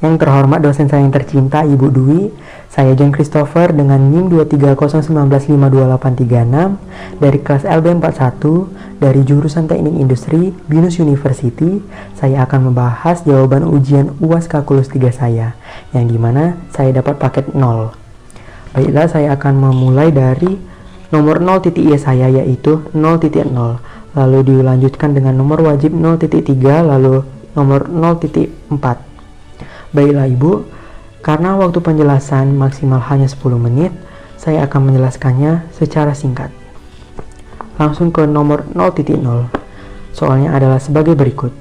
Yang terhormat dosen saya yang tercinta, Ibu Dwi, saya John Christopher dengan NIM 230195286 dari kelas LB41 dari jurusan Teknik Industri, BINUS University. Saya akan membahas jawaban ujian UAS Kalkulus 3 saya, yang dimana saya dapat paket 0. Baiklah, saya akan memulai dari nomor 0.i saya, yaitu 0.0, lalu dilanjutkan dengan nomor wajib 0.3, lalu nomor 0.4. Baiklah Ibu, karena waktu penjelasan maksimal hanya 10 menit, saya akan menjelaskannya secara singkat. Langsung ke nomor 0.0. Soalnya adalah sebagai berikut.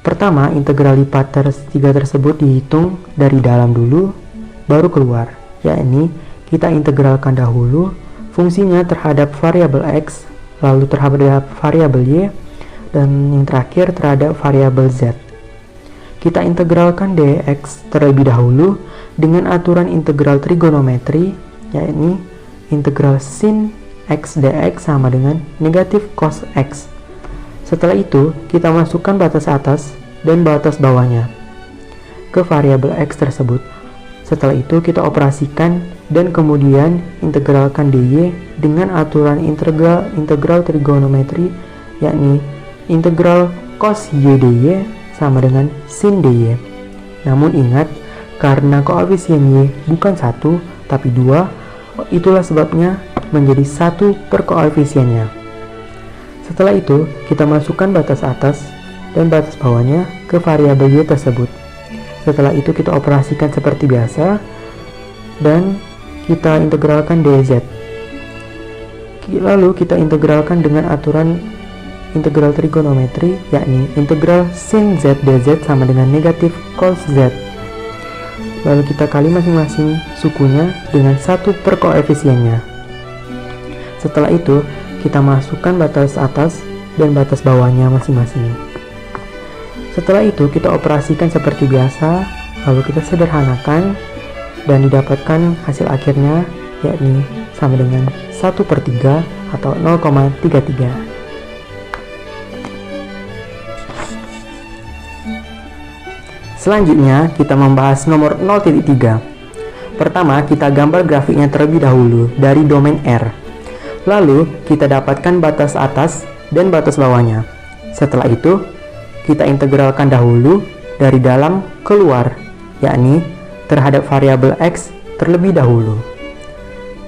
Pertama, integral lipat 3 tersebut dihitung dari dalam dulu, baru keluar, yakni kita integralkan dahulu fungsinya terhadap variabel X, lalu terhadap variabel Y, dan yang terakhir terhadap variabel Z. Kita integralkan dx terlebih dahulu dengan aturan integral trigonometri, yakni integral sin x dx sama dengan negatif cos x. Setelah itu, kita masukkan batas atas dan batas bawahnya ke variabel x tersebut. Setelah itu, kita operasikan dan kemudian integralkan dy dengan aturan integral trigonometri, yakni integral cos y dy sama dengan sin dy. Namun ingat, karena koefisien y bukan 1 tapi 2, itulah sebabnya menjadi 1 per koefisiennya. Setelah itu, kita masukkan batas atas dan batas bawahnya ke variabel y tersebut. Setelah itu, kita operasikan seperti biasa dan kita integralkan dz. Lalu kita integralkan dengan aturan integral trigonometri, yakni integral sin z dz sama dengan negatif cos z. Lalu kita kali masing-masing sukunya dengan 1 per koefisiennya. Setelah itu, kita masukkan batas atas dan batas bawahnya masing-masing. Setelah itu, kita operasikan seperti biasa, lalu kita sederhanakan dan didapatkan hasil akhirnya, yakni sama dengan 1/3 atau 0,33. Selanjutnya, kita membahas nomor 0.3. Pertama, kita gambar grafiknya terlebih dahulu dari domain R. Lalu, kita dapatkan batas atas dan batas bawahnya. Setelah itu, kita integralkan dahulu dari dalam keluar, yakni terhadap variabel X terlebih dahulu.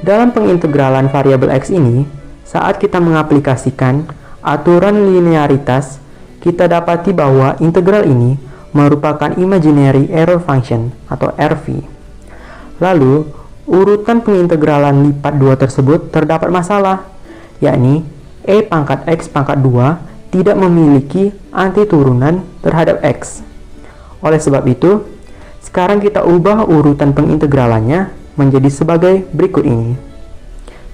Dalam pengintegralan variabel X ini, saat kita mengaplikasikan aturan linearitas, kita dapati bahwa integral ini merupakan imaginary error function atau RV. Lalu, urutan pengintegralan lipat 2 tersebut terdapat masalah, yakni e pangkat x pangkat 2 tidak memiliki antiturunan terhadap x. Oleh sebab itu, sekarang kita ubah urutan pengintegralannya menjadi sebagai berikut ini,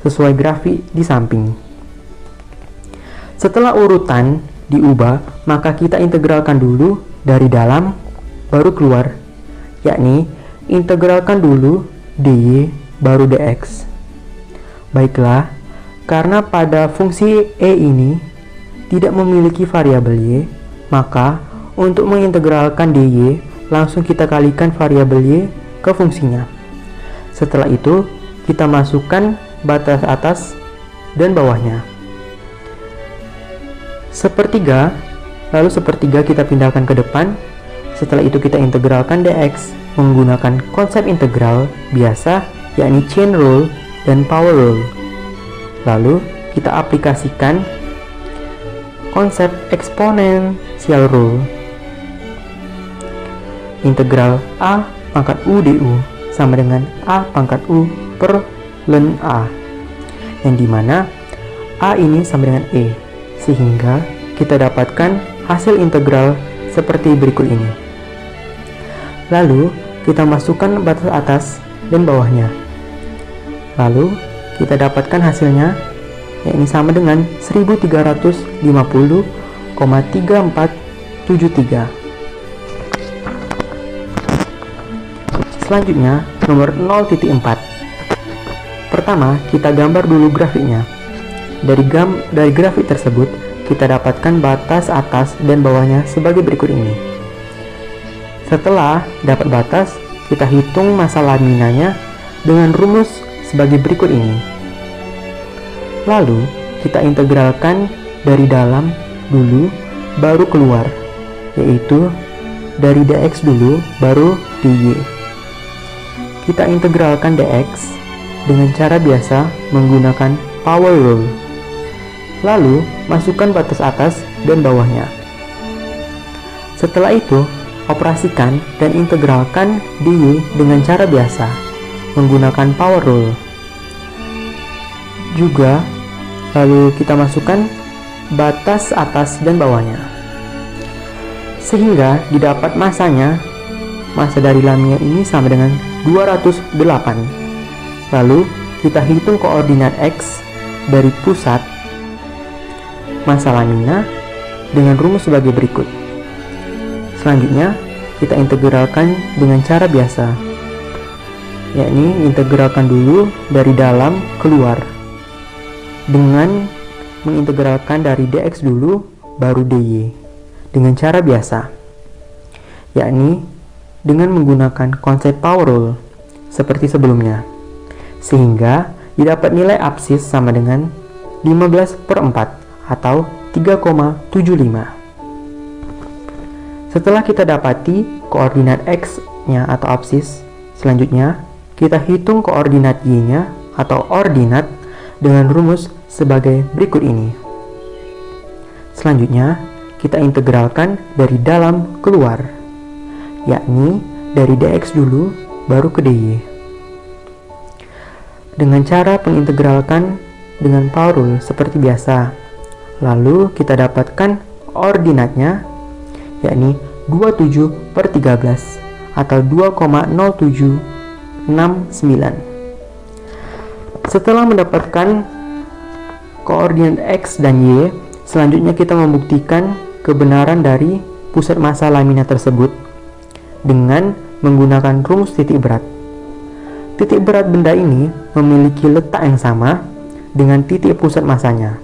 sesuai grafik di samping. Setelah urutan diubah, maka kita integralkan dulu dari dalam baru keluar, yakni integralkan dulu dy baru dx. Baiklah, karena pada fungsi e ini tidak memiliki variabel y, maka untuk mengintegralkan dy langsung kita kalikan variabel y ke fungsinya. Setelah itu, kita masukkan batas atas dan bawahnya. Sepertiga, lalu sepertiga kita pindahkan ke depan. Setelah itu kita integralkan dx menggunakan konsep integral biasa, yakni chain rule dan power rule. Lalu kita aplikasikan konsep exponential rule. Integral a pangkat u du sama dengan a pangkat u per ln a, yang dimana a ini sama dengan e, sehingga kita dapatkan hasil integral seperti berikut ini. Lalu, kita masukkan batas atas dan bawahnya. Lalu, kita dapatkan hasilnya, yakni sama dengan 1350,3473. Selanjutnya, nomor 0.4. Pertama, kita gambar dulu grafiknya. Dari grafik tersebut, kita dapatkan batas atas dan bawahnya sebagai berikut ini. Setelah dapat batas, kita hitung massa laminanya dengan rumus sebagai berikut ini. Lalu, kita integralkan dari dalam dulu, baru keluar, yaitu dari dx dulu, baru dy. Kita integralkan dx dengan cara biasa menggunakan power rule. Lalu, masukkan batas atas dan bawahnya. Setelah itu, operasikan dan integralkan dy dengan cara biasa menggunakan power rule. Juga, lalu kita masukkan batas atas dan bawahnya. Sehingga didapat massanya, massa dari laminar ini sama dengan 208. Lalu, kita hitung koordinat X dari pusat massa lamina dengan rumus sebagai berikut. Selanjutnya, kita integralkan dengan cara biasa, yakni integralkan dulu dari dalam keluar dengan mengintegralkan dari dx dulu baru dy dengan cara biasa, yakni dengan menggunakan konsep power rule seperti sebelumnya, sehingga didapat nilai absis sama dengan 15/4 atau 3,75. Setelah kita dapati koordinat x-nya atau absis, selanjutnya kita hitung koordinat y-nya atau ordinat dengan rumus sebagai berikut ini. Selanjutnya, kita integralkan dari dalam keluar, yakni dari dx dulu baru ke dy. Dengan cara pengintegralkan dengan power rule seperti biasa. Lalu kita dapatkan ordinatnya, yakni 27/13 atau 2,0769. Setelah mendapatkan koordinat X dan Y, selanjutnya kita membuktikan kebenaran dari pusat massa lamina tersebut dengan menggunakan rumus titik berat. Titik berat benda ini memiliki letak yang sama dengan titik pusat massanya.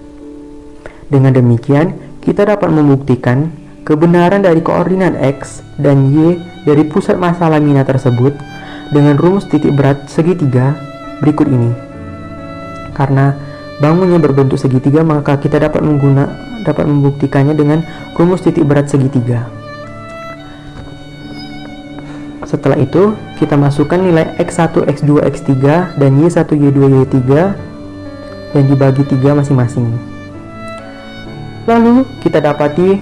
Dengan demikian, kita dapat membuktikan kebenaran dari koordinat X dan Y dari pusat massa lamina tersebut dengan rumus titik berat segitiga berikut ini. Karena bangunnya berbentuk segitiga, maka kita dapat membuktikannya dengan rumus titik berat segitiga. Setelah itu, kita masukkan nilai X1, X2, X3 dan Y1, Y2, Y3 dan dibagi 3 masing-masing. Lalu kita dapati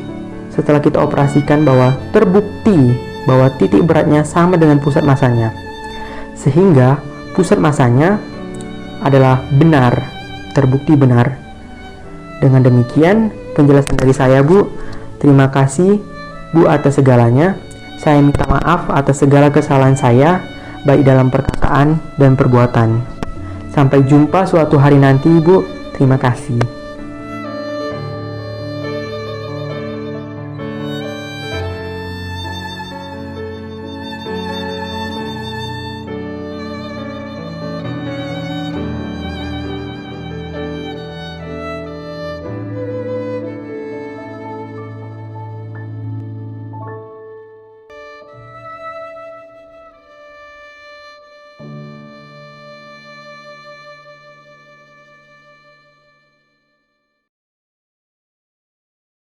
setelah kita operasikan bahwa terbukti bahwa titik beratnya sama dengan pusat massanya, sehingga pusat massanya adalah benar, terbukti benar. Dengan demikian penjelasan dari saya, Bu. Terima kasih, Bu, atas segalanya. Saya minta maaf atas segala kesalahan saya, baik dalam perkataan dan perbuatan. Sampai jumpa suatu hari nanti, Bu. Terima kasih.